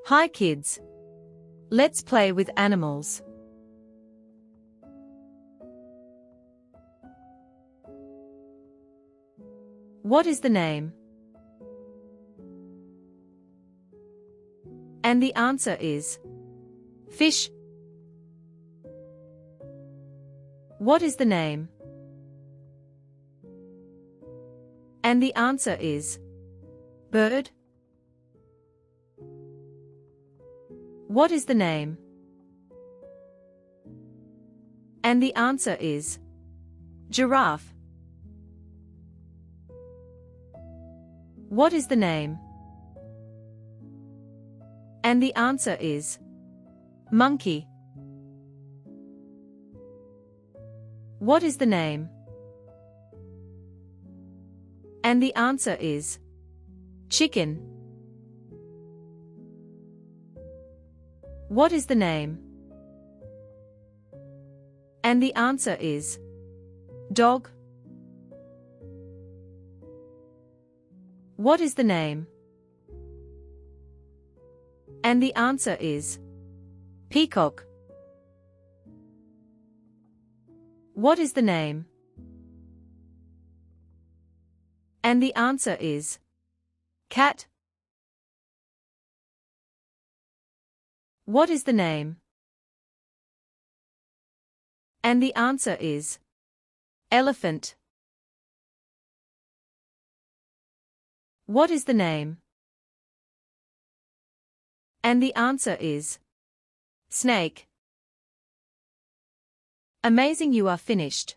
Hi kids. Let's play with animals. What is the name? And the answer is fish. What is the name? And the answer is bird. What is the name? And the answer is giraffe. What is the name? And the answer is monkey. What is the name? And the answer is chicken. What is the name? And the answer is dog. What is the name? And the answer is peacock. What is the name? And the answer is cat. What is the name? And the answer is elephant. What is the name? And the answer is snake. Amazing, you are finished.